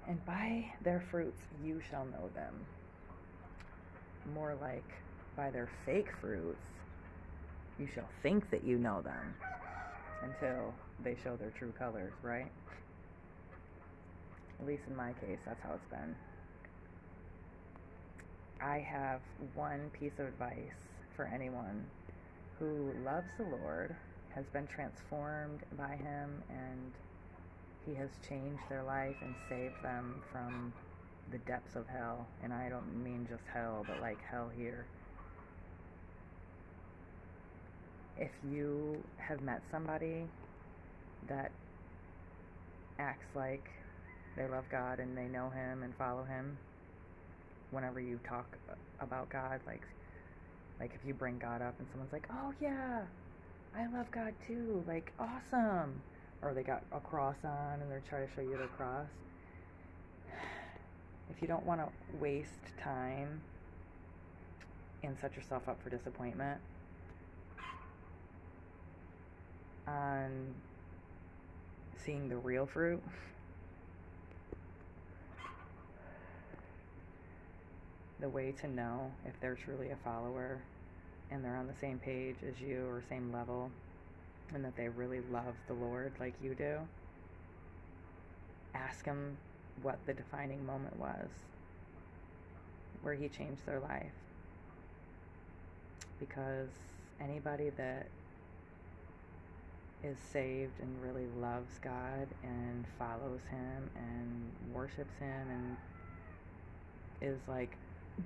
And by their fruits you shall know them. More like, by their fake fruits you shall think that you know them, until they show their true colors, right? At least in my case, that's how it's been. I have one piece of advice for anyone who loves the Lord, has been transformed by Him, and He has changed their life and saved them from the depths of hell. And I don't mean just hell, but like hell here. If you have met somebody that acts like they love God and they know Him and follow Him, whenever you talk about God, like if you bring God up and someone's like, oh yeah, I love God too, like awesome, or they got a cross on and they're trying to show you their cross. If you don't want to waste time and set yourself up for disappointment on seeing the real fruit, the way to know if they're truly a follower and they're on the same page as you or same level, and that they really love the Lord like you do, ask them what the defining moment was where He changed their life. Because anybody that is saved and really loves God and follows Him and worships Him and is like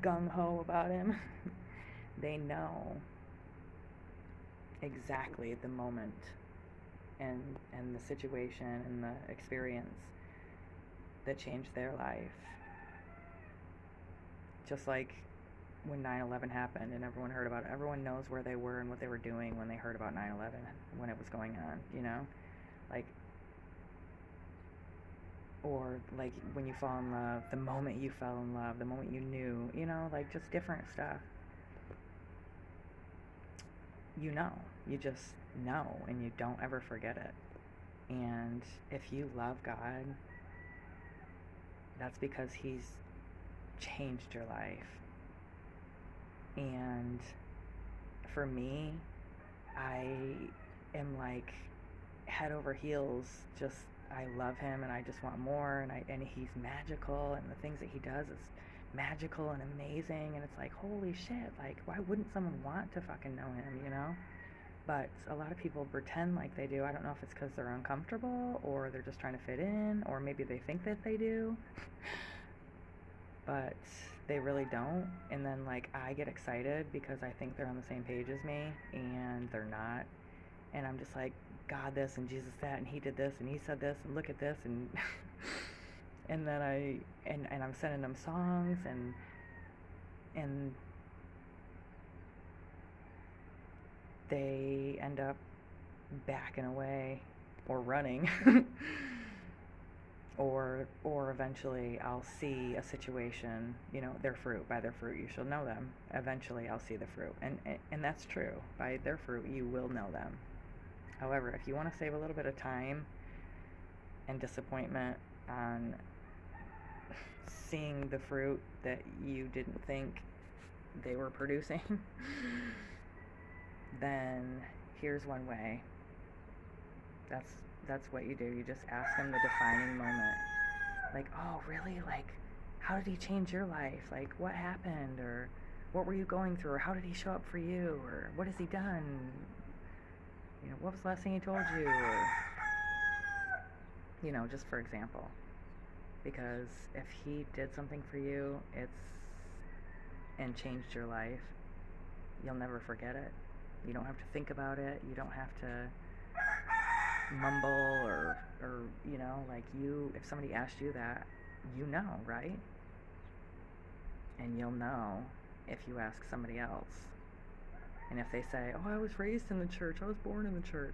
gung-ho about Him, they know exactly the moment and the situation and the experience that changed their life. Just like when 9/11 happened and everyone heard about it, everyone knows where they were and what they were doing when they heard about 9/11, when it was going on, you know? Like, or like when you fall in love, the moment you fell in love, the moment you knew, you know, like just different stuff. You know, you just know, and you don't ever forget it. And if you love God, that's because He's changed your life. And for me, I am like head over heels, just I love Him and I just want more, and He's magical, and the things that He does is magical and amazing, and it's like, holy shit, like why wouldn't someone want to fucking know Him, you know? But a lot of people pretend like they do. I don't know if it's because they're uncomfortable or they're just trying to fit in, or maybe they think that they do, but they really don't. And then like I get excited because I think they're on the same page as me, and they're not. And I'm just like, God this and Jesus that, and He did this and He said this and look at this, and and then I'm sending them songs, and they end up backing away or running. or eventually I'll see a situation, you know, their fruit, by their fruit you shall know them. Eventually I'll see the fruit, and that's true. By their fruit you will know them. However, if you want to save a little bit of time and disappointment on seeing the fruit that you didn't think they were producing, then here's one way. That's what you do. You just ask Him the defining moment. Like, oh, really? Like, how did He change your life? Like, what happened? Or what were you going through? Or how did He show up for you? Or what has He done? You know, what was the last thing He told you? Or, you know, just for example. Because if He did something for you, and changed your life, you'll never forget it. You don't have to think about it. You don't have to mumble or you know, like if somebody asked you that, you know, right? And you'll know if you ask somebody else. And if they say, oh, I was raised in the church, I was born in the church,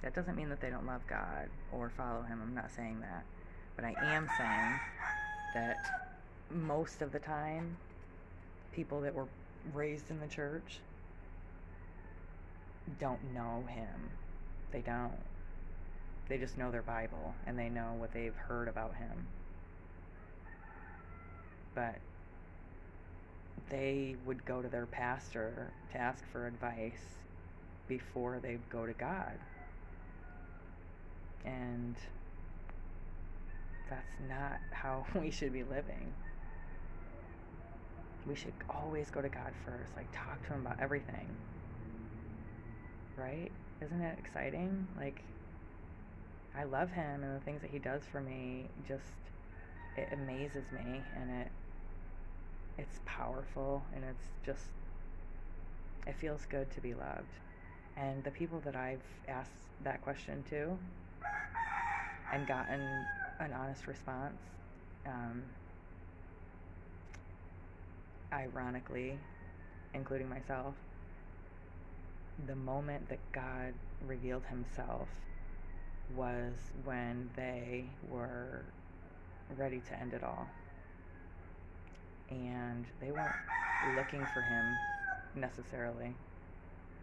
that doesn't mean that they don't love God or follow Him. I'm not saying that. But I am saying that most of the time, people that were raised in the church don't know Him. They don't. They just know their Bible and they know what they've heard about him. But they would go to their pastor to ask for advice before they go to God. And that's not how we should be living. We should always go to God first, like talk to him about everything. Right? Isn't it exciting? Like, I love him, and the things that he does for me, just, it amazes me, and it's powerful, and it's just, it feels good to be loved. And the people that I've asked that question to and gotten an honest response, ironically, including myself, the moment that God revealed himself was when they were ready to end it all. And they weren't looking for him necessarily.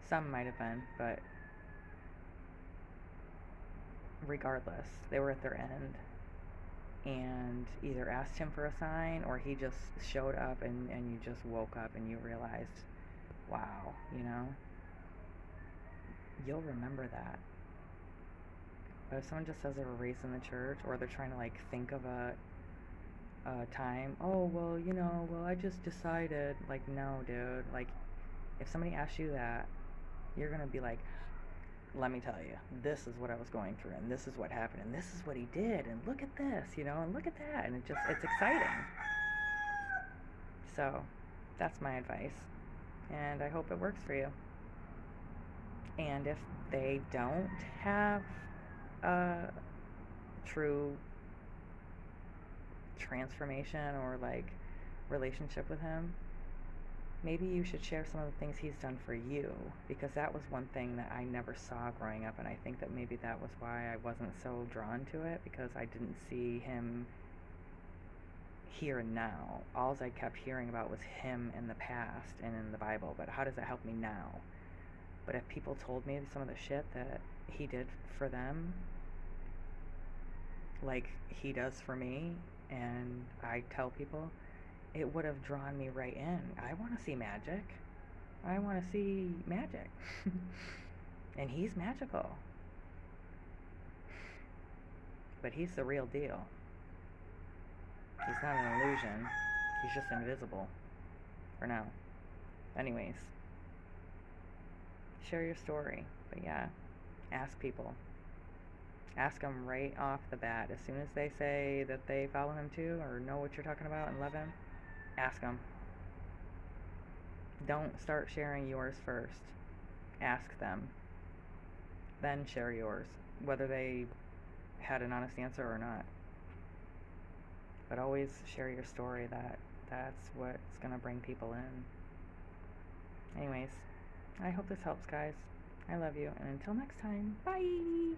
Some might have been, but regardless, they were at their end and either asked him for a sign or he just showed up and you just woke up and you realized, wow, you'll remember that. But if someone just says they were raised in the church, or they're trying to like think of a time, oh, well, I just decided, like, no, dude, like, if somebody asks you that, you're gonna be like, let me tell you, this is what I was going through, and this is what happened, and this is what he did, and look at this, and look at that, and it's exciting. So, that's my advice, and I hope it works for you. And if they don't have a true transformation or like relationship with him, maybe you should share some of the things he's done for you, because that was one thing that I never saw growing up, and I think that maybe that was why I wasn't so drawn to it, because I didn't see him here and now. All I kept hearing about was him in the past and in the Bible, but how does that help me now? But if people told me some of the shit that he did for them, like he does for me, and I tell people, it would have drawn me right in. I want to see magic. I want to see magic. And he's magical. But he's the real deal. He's not an illusion. He's just invisible. For now. Anyways. Share your story. But yeah, ask people. Ask them right off the bat. As soon as they say that they follow him too, or know what you're talking about and love him, ask them. Don't start sharing yours first. Ask them. Then share yours, whether they had an honest answer or not. But always share your story. That's what's going to bring people in. Anyways, I hope this helps, guys. I love you, and until next time, bye!